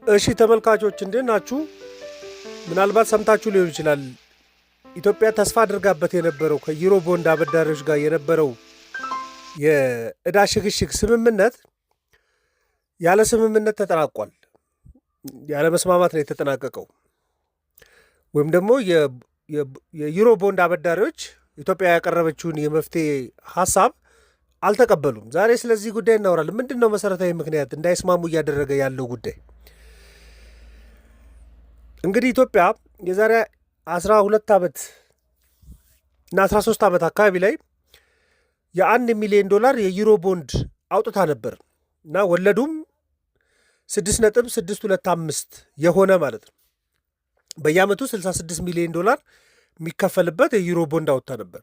እሺ ተመልካቾች እንዴት ናችሁ? ምናልባት ሰምታችሁ ሊሆን ይችላል። ኢትዮጵያ ተስፋ አድርጋበት የነበረው ከዩሮ ቦንድ አበዳሪዎች ጋር የነበረው የዕዳ ሽግሽግ ስምምነት ያለ ስምምነት ተጠናቋል። ያለ መስማማት ነው የተጠናቀቀው። ወይም ደግሞ የዩሮ ቦንድ አበዳሪዎች ኢትዮጵያ ያቀረበችውን የመፍትሄ ሀሳብ አልተቀበሉም። ዛሬ ስለዚህ ጉዳይ እናወራለን። ምንድን ነው መሰረታዊ ምክንያት እንዳይስማሙ እያደረገ ያለው ጉዳይ? እንግዲህ ኢትዮጵያ የዛሬ 12 ዓመት እና 13 ዓመት አካባቢ ላይ የ1 ሚሊዮን ዶላር የዩሮ ቦንድ አውጥታ ነበር እና ወለዱም 6.625 የሆነ ማለት ነው። በየዓመቱ 66 ሚሊዮን ዶላር የሚከፈልበት የዩሮ ቦንድ አውጥታ ነበር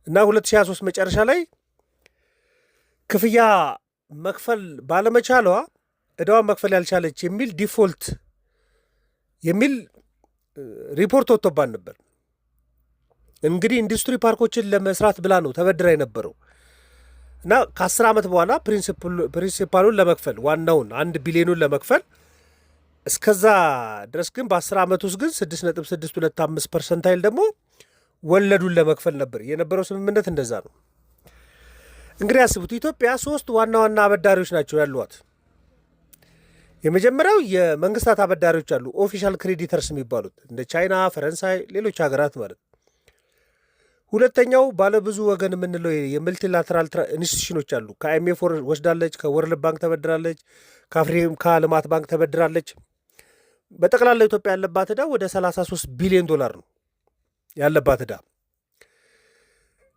እና 2023 መጨረሻ ላይ ክፍያ መክፈል ባለመቻሏ ዕዳዋን መክፈል ያልቻለች የሚል ዲፎልት የሚል ሪፖርት ወጥቶባን ነበር። እንግዲህ ኢንዱስትሪ ፓርኮችን ለመስራት ብላ ነው ተበድራ የነበረው እና ከ10 ዓመት በኋላ ፕሪንሲፓሉን ለመክፈል ዋናውን 1 ቢሊዮኑን ለመክፈል እስከዛ ድረስ ግን በ10 ዓመት ውስጥ ግን 6.625% ደግሞ ወለዱን ለመክፈል ነበር የነበረው ስምምነት። እንደዛ ነው። እንግዲህ አስቡት፣ ኢትዮጵያ 3 ዋና ዋና አበዳሪዎች ናቸው ያሏት። የመጀመሪያው የመንግስታት አበዳሪዎች አሉ፣ ኦፊሻል ክሬዲተርስ የሚባሉት እንደ ቻይና፣ ፈረንሳይ፣ ሌሎች ሀገራት ማለት። ሁለተኛው ባለብዙ ወገን የምንለው የመልቲላተራል ኢንስቲቱሽኖች አሉ። ከአይኤምኤፍ ወስዳለች፣ ከወርልድ ባንክ ተበድራለች፣ ከአፍሪካ ልማት ባንክ ተበድራለች። በጠቅላላ ኢትዮጵያ ያለባት ዕዳ ወደ 33 ቢሊዮን ዶላር ነው ያለባት ዕዳ።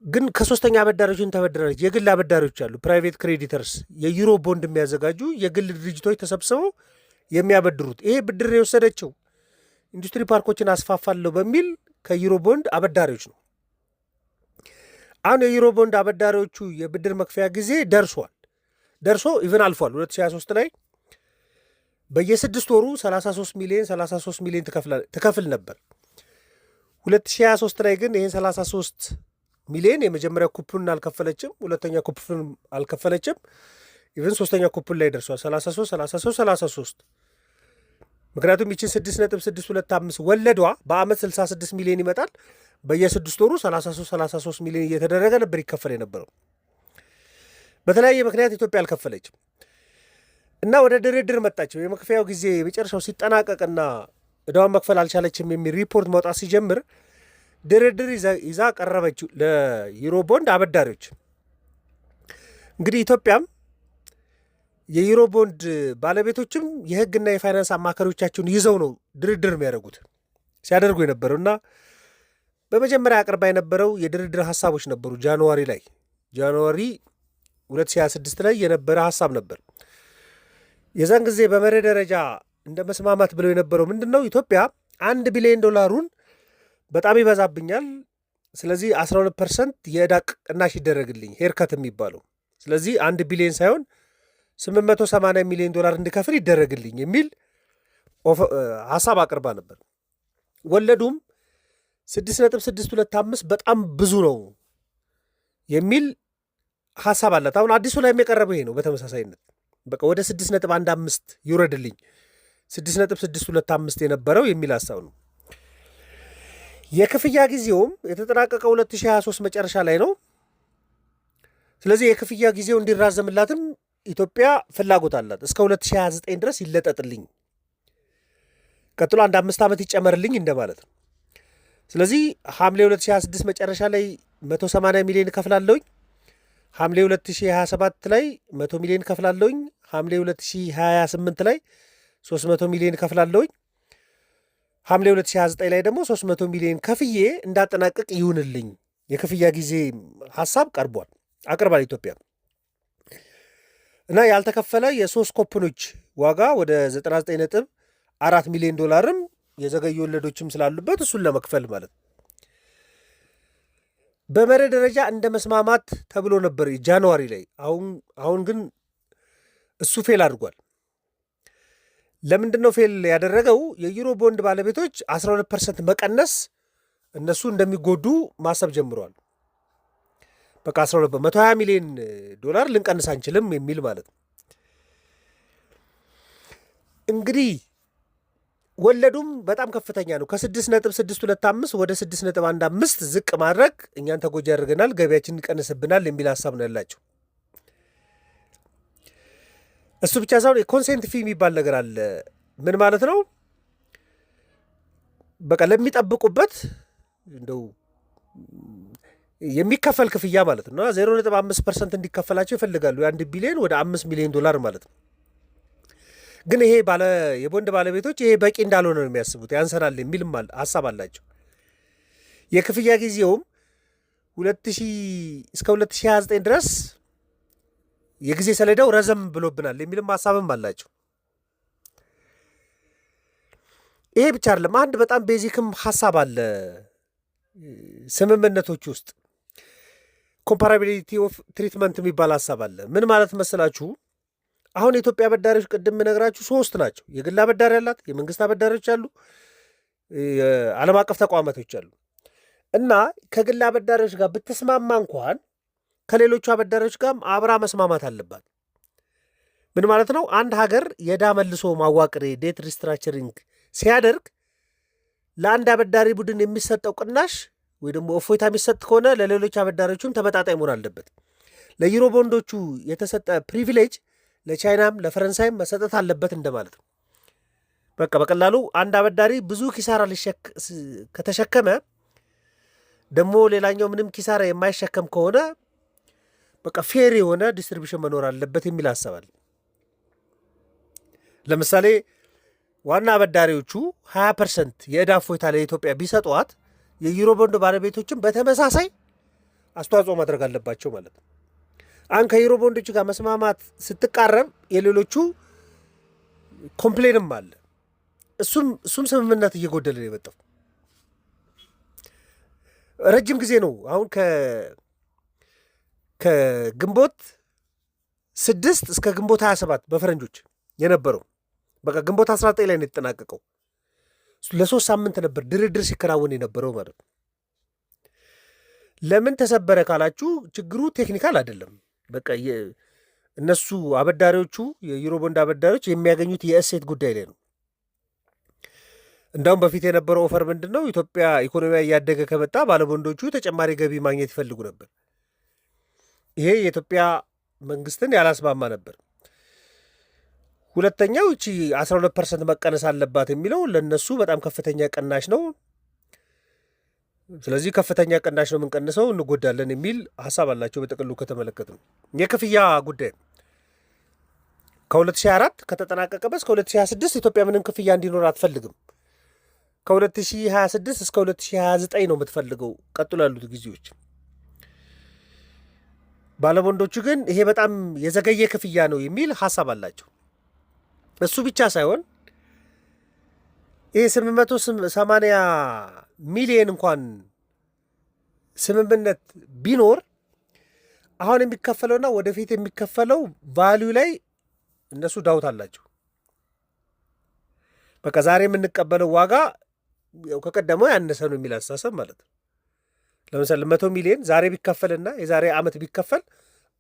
ግን ከሶስተኛ አበዳሪዎችን ተበድራለች። የግል አበዳሪዎች አሉ፣ ፕራይቬት ክሬዲተርስ፣ የዩሮ ቦንድ የሚያዘጋጁ የግል ድርጅቶች ተሰብስበው የሚያበድሩት። ይሄ ብድር የወሰደችው ኢንዱስትሪ ፓርኮችን አስፋፋለሁ በሚል ከዩሮ ቦንድ አበዳሪዎች ነው። አሁን የዩሮ ቦንድ አበዳሪዎቹ የብድር መክፈያ ጊዜ ደርሶ ኢቨን አልፏል። 2023 ላይ በየ6 ወሩ 33 ሚሊዮን ትከፍል ነበር። 2023 ላይ ግን ይህን 33 ሚሊዮን የመጀመሪያ ኩፕኑን አልከፈለችም፣ ሁለተኛ ኩፕኑን አልከፈለችም። ኢቨን ሶስተኛ ኩፕን ላይ ደርሷል 33። ምክንያቱም ይችን 6.625 ወለዷ በአመት 66 ሚሊዮን ይመጣል። በየ6 ወሩ 33 ሚሊዮን እየተደረገ ነበር ይከፈል የነበረው። በተለያየ ምክንያት ኢትዮጵያ አልከፈለችም እና ወደ ድርድር መጣቸው። የመክፈያው ጊዜ የመጨረሻው ሲጠናቀቅና ዕዳዋን መክፈል አልቻለችም የሚል ሪፖርት መውጣት ሲጀምር ድርድር ይዛ ቀረበችው ለዩሮ ቦንድ አበዳሪዎች። እንግዲህ ኢትዮጵያም የዩሮ ቦንድ ባለቤቶችም የህግና የፋይናንስ አማካሪዎቻቸውን ይዘው ነው ድርድር የሚያደርጉት ሲያደርጉ የነበረው እና በመጀመሪያ አቅርባ የነበረው የድርድር ሀሳቦች ነበሩ። ጃንዋሪ 2026 ላይ የነበረ ሀሳብ ነበር። የዛን ጊዜ በመርህ ደረጃ እንደ መስማማት ብለው የነበረው ምንድን ነው? ኢትዮጵያ 1 ቢሊዮን ዶላሩን በጣም ይበዛብኛል፣ ስለዚህ 12% የዕዳ ቅናሽ ይደረግልኝ፣ ሄርከት የሚባለው ስለዚህ 1 ቢሊዮን ሳይሆን 880 ሚሊዮን ዶላር እንድከፍል ይደረግልኝ የሚል ሀሳብ አቅርባ ነበር። ወለዱም 6.625 በጣም ብዙ ነው የሚል ሀሳብ አላት። አሁን አዲሱ ላይ የቀረበው ይሄ ነው። በተመሳሳይነት በቃ ወደ 6.15 ይውረድልኝ 6.625 የነበረው የሚል ሀሳብ ነው። የክፍያ ጊዜውም የተጠናቀቀው 2023 መጨረሻ ላይ ነው። ስለዚህ የክፍያ ጊዜው እንዲራዘምላትም ኢትዮጵያ ፍላጎት አላት። እስከ 2029 ድረስ ይለጠጥልኝ፣ ቀጥሎ 5 ዓመት ይጨመርልኝ እንደማለት ነው። ስለዚህ ሐምሌ 2026 መጨረሻ ላይ 180 ሚሊዮን እከፍላለሁኝ፣ ሐምሌ 2027 ላይ 100 ሚሊዮን እከፍላለሁኝ፣ ሐምሌ 2028 ላይ 300 ሚሊዮን እከፍላለሁኝ፣ ሐምሌ 2029 ላይ ደግሞ 300 ሚሊዮን ከፍዬ እንዳጠናቀቅ ይሁንልኝ የክፍያ ጊዜ ሀሳብ አቅርባል ኢትዮጵያ እና ያልተከፈለ የ3 ኮፕኖች ዋጋ ወደ 99.4 ሚሊዮን ዶላርም የዘገዩ ወለዶችም ስላሉበት እሱን ለመክፈል ማለት ነው። በመርህ ደረጃ እንደ መስማማት ተብሎ ነበር ጃንዋሪ ላይ። አሁን ግን እሱ ፌል አድርጓል። ለምንድን ነው ፌል ያደረገው? የዩሮ ቦንድ ባለቤቶች 12% መቀነስ እነሱ እንደሚጎዱ ማሰብ ጀምረዋል። በቃ 12 120 ሚሊዮን ዶላር ልንቀንስ አንችልም የሚል ማለት ነው። እንግዲህ ወለዱም በጣም ከፍተኛ ነው። ከ6.625 ወደ 6.15 ዝቅ ማድረግ እኛን ተጎጂ ያደርገናል፣ ገቢያችን ይቀንስብናል የሚል ሀሳብ ነው ያላቸው። እሱ ብቻ ሳይሆን የኮንሴንት ፊ የሚባል ነገር አለ። ምን ማለት ነው? በቃ ለሚጠብቁበት እንደው የሚከፈል ክፍያ ማለት ነው። 0.5% እንዲከፈላቸው ይፈልጋሉ። የ1 ቢሊዮን ወደ 5 ሚሊዮን ዶላር ማለት ነው። ግን ይሄ የቦንድ ባለቤቶች ይሄ በቂ እንዳልሆነ ነው የሚያስቡት፣ ያንሰናል የሚልም ሀሳብ አላቸው። የክፍያ ጊዜውም 2000 እስከ 2029 ድረስ የጊዜ ሰሌዳው ረዘም ብሎብናል የሚልም ሀሳብም አላቸው። ይሄ ብቻ አይደለም፣ አንድ በጣም ቤዚክም ሀሳብ አለ ስምምነቶች ውስጥ ኮምፓራቢሊቲ ኦፍ ትሪትመንት የሚባል ሀሳብ አለ። ምን ማለት መሰላችሁ? አሁን የኢትዮጵያ አበዳሪዎች ቅድም የምነግራችሁ 3 ናቸው። የግል አበዳሪ ያላት፣ የመንግስት አበዳሪዎች አሉ፣ ዓለም አቀፍ ተቋማቶች አሉ። እና ከግል አበዳሪዎች ጋር ብትስማማ እንኳን ከሌሎቹ አበዳሪዎች ጋርም አብራ መስማማት አለባት። ምን ማለት ነው? አንድ ሀገር የዕዳ መልሶ ማዋቅር ዴት ሪስትራክቸሪንግ ሲያደርግ ለአንድ አበዳሪ ቡድን የሚሰጠው ቅናሽ ወይ ደግሞ እፎይታ የሚሰጥ ከሆነ ለሌሎች አበዳሪዎችም ተመጣጣኝ መሆን አለበት። ለዩሮ ቦንዶቹ የተሰጠ ፕሪቪሌጅ ለቻይናም ለፈረንሳይም መሰጠት አለበት እንደማለት ነው። በቃ በቀላሉ አንድ አበዳሪ ብዙ ኪሳራ ከተሸከመ ደግሞ ሌላኛው ምንም ኪሳራ የማይሸከም ከሆነ በቃ ፌር የሆነ ዲስትሪቢሽን መኖር አለበት የሚል አሰባል። ለምሳሌ ዋና አበዳሪዎቹ 20% የዕዳ እፎይታ ለኢትዮጵያ ቢሰጧት የዩሮ ቦንድ ባለቤቶችን በተመሳሳይ አስተዋጽኦ ማድረግ አለባቸው ማለት ነው። አሁን ከዩሮ ቦንዶች ጋር መስማማት ስትቃረብ የሌሎቹ ኮምፕሌንም አለ። እሱም ስምምነት እየጎደለ ነው የመጣው። ረጅም ጊዜ ነው አሁን ከግንቦት 6 እስከ ግንቦት 27 በፈረንጆች የነበረው በቃ ግንቦት 19 ላይ ነው የተጠናቀቀው። ለ3 ሳምንት ነበር ድርድር ሲከናወን የነበረው ማለት ነው። ለምን ተሰበረ ካላችሁ ችግሩ ቴክኒካል አይደለም። በቃ እነሱ አበዳሪዎቹ የዩሮ ቦንድ አበዳሪዎች የሚያገኙት የእሴት ጉዳይ ላይ ነው። እንዳውም በፊት የነበረው ኦፈር ምንድን ነው? ኢትዮጵያ ኢኮኖሚያ እያደገ ከመጣ ባለቦንዶቹ ተጨማሪ ገቢ ማግኘት ይፈልጉ ነበር። ይሄ የኢትዮጵያ መንግስትን ያላስማማ ነበር። ሁለተኛው እቺ 12% መቀነስ አለባት የሚለው ለነሱ በጣም ከፍተኛ ቅናሽ ነው። ስለዚህ ከፍተኛ ቅናሽ ነው የምንቀንሰው፣ እንጎዳለን የሚል ሀሳብ አላቸው። በጥቅሉ ከተመለከት ነው የክፍያ ጉዳይ ከ2024 ከተጠናቀቀበት እስከ 2026 ኢትዮጵያ ምንም ክፍያ እንዲኖር አትፈልግም። ከ2026 እስከ 2029 ነው የምትፈልገው ቀጥሎ ያሉት ጊዜዎች። ባለቦንዶቹ ግን ይሄ በጣም የዘገየ ክፍያ ነው የሚል ሀሳብ አላቸው። እሱ ብቻ ሳይሆን ይህ 880 ሚሊየን እንኳን ስምምነት ቢኖር አሁን የሚከፈለውና ወደፊት የሚከፈለው ቫሊዩ ላይ እነሱ ዳውት አላቸው። በቃ ዛሬ የምንቀበለው ዋጋ ያው ከቀደመው ያነሰ ነው የሚል አስተሳሰብ ማለት ነው። ለምሳሌ 100 ሚሊዮን ዛሬ ቢከፈልና የዛሬ ዓመት ቢከፈል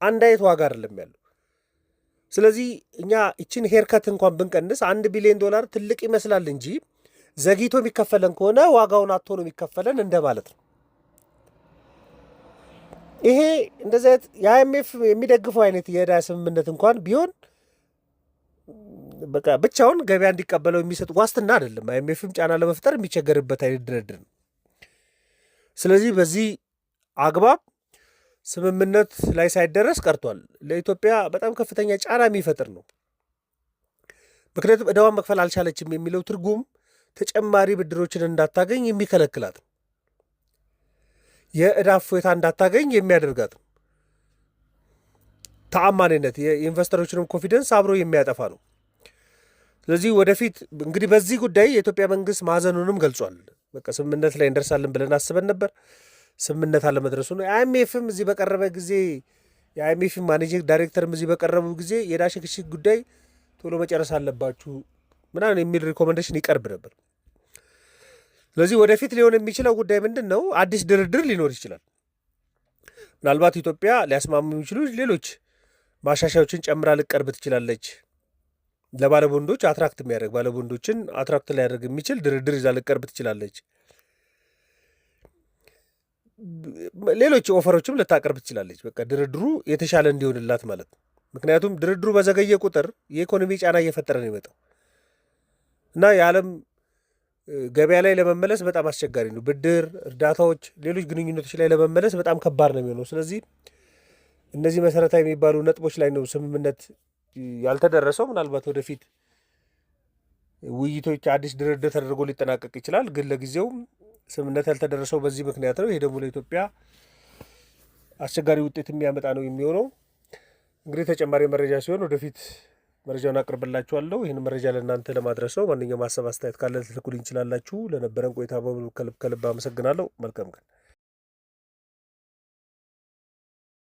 አንድ አይነት ዋጋ አይደለም ያለው። ስለዚህ እኛ እችን ሄርከት እንኳን ብንቀንስ 1 ቢሊዮን ዶላር ትልቅ ይመስላል እንጂ ዘግይቶ የሚከፈለን ከሆነ ዋጋውን አጥቶ ነው የሚከፈለን እንደማለት ነው። ይሄ እንደዚህ አይነት የአይኤምኤፍ የሚደግፈው አይነት የዕዳ ስምምነት እንኳን ቢሆን በቃ ብቻውን ገበያ እንዲቀበለው የሚሰጥ ዋስትና አይደለም። አይኤምኤፍም ጫና ለመፍጠር የሚቸገርበት አይነት ድርድር ነው። ስለዚህ በዚህ አግባብ ስምምነት ላይ ሳይደረስ ቀርቷል። ለኢትዮጵያ በጣም ከፍተኛ ጫና የሚፈጥር ነው። ምክንያቱም ዕዳዋን መክፈል አልቻለችም የሚለው ትርጉም ተጨማሪ ብድሮችን እንዳታገኝ የሚከለክላት ነው። የዕዳ እፎይታ እንዳታገኝ የሚያደርጋት ነው። ተአማኒነት፣ የኢንቨስተሮችንም ኮንፊደንስ አብሮ የሚያጠፋ ነው። ስለዚህ ወደፊት እንግዲህ በዚህ ጉዳይ የኢትዮጵያ መንግስት ማዘኑንም ገልጿል። በቃ ስምምነት ላይ እንደርሳለን ብለን አስበን ነበር፣ ስምምነት አለመድረሱ ነው። አይኤምኤፍም እዚህ በቀረበ ጊዜ የአይኤምኤፍ ማኔጂንግ ዳይሬክተርም እዚህ በቀረቡ ጊዜ የዕዳ ሽግሽግ ጉዳይ ቶሎ መጨረስ አለባችሁ ምናምን የሚል ሪኮመንዴሽን ይቀርብ ነበር። ስለዚህ ወደፊት ሊሆን የሚችለው ጉዳይ ምንድን ነው? አዲስ ድርድር ሊኖር ይችላል። ምናልባት ኢትዮጵያ ሊያስማሙ የሚችሉ ሌሎች ማሻሻዮችን ጨምራ ልቀርብ ትችላለች ለባለቦንዶች አትራክት የሚያደርግ ባለቦንዶችን አትራክት ሊያደርግ የሚችል ድርድር ይዛ ልቀርብ ትችላለች። ሌሎች ኦፈሮችም ልታቀርብ ትችላለች። በቃ ድርድሩ የተሻለ እንዲሆንላት ማለት ነው። ምክንያቱም ድርድሩ በዘገየ ቁጥር የኢኮኖሚ ጫና እየፈጠረ ነው የመጣው እና የዓለም ገበያ ላይ ለመመለስ በጣም አስቸጋሪ ነው። ብድር፣ እርዳታዎች፣ ሌሎች ግንኙነቶች ላይ ለመመለስ በጣም ከባድ ነው የሚሆነው። ስለዚህ እነዚህ መሰረታዊ የሚባሉ ነጥቦች ላይ ነው ስምምነት ያልተደረሰው። ምናልባት ወደፊት ውይይቶች፣ አዲስ ድርድር ተደርጎ ሊጠናቀቅ ይችላል። ግን ለጊዜው ስምምነት ያልተደረሰው በዚህ ምክንያት ነው። ይሄ ደግሞ ለኢትዮጵያ አስቸጋሪ ውጤት የሚያመጣ ነው የሚሆነው። እንግዲህ ተጨማሪ መረጃ ሲሆን ወደፊት መረጃውን አቅርብላችኋለሁ። ይህን መረጃ ለእናንተ ለማድረስ ነው። ማንኛውም ሀሳብ አስተያየት ካለ ልትልኩልኝ ይችላላችሁ። ለነበረን ቆይታ በሙሉ ከልብ አመሰግናለሁ። መልካም ቀን።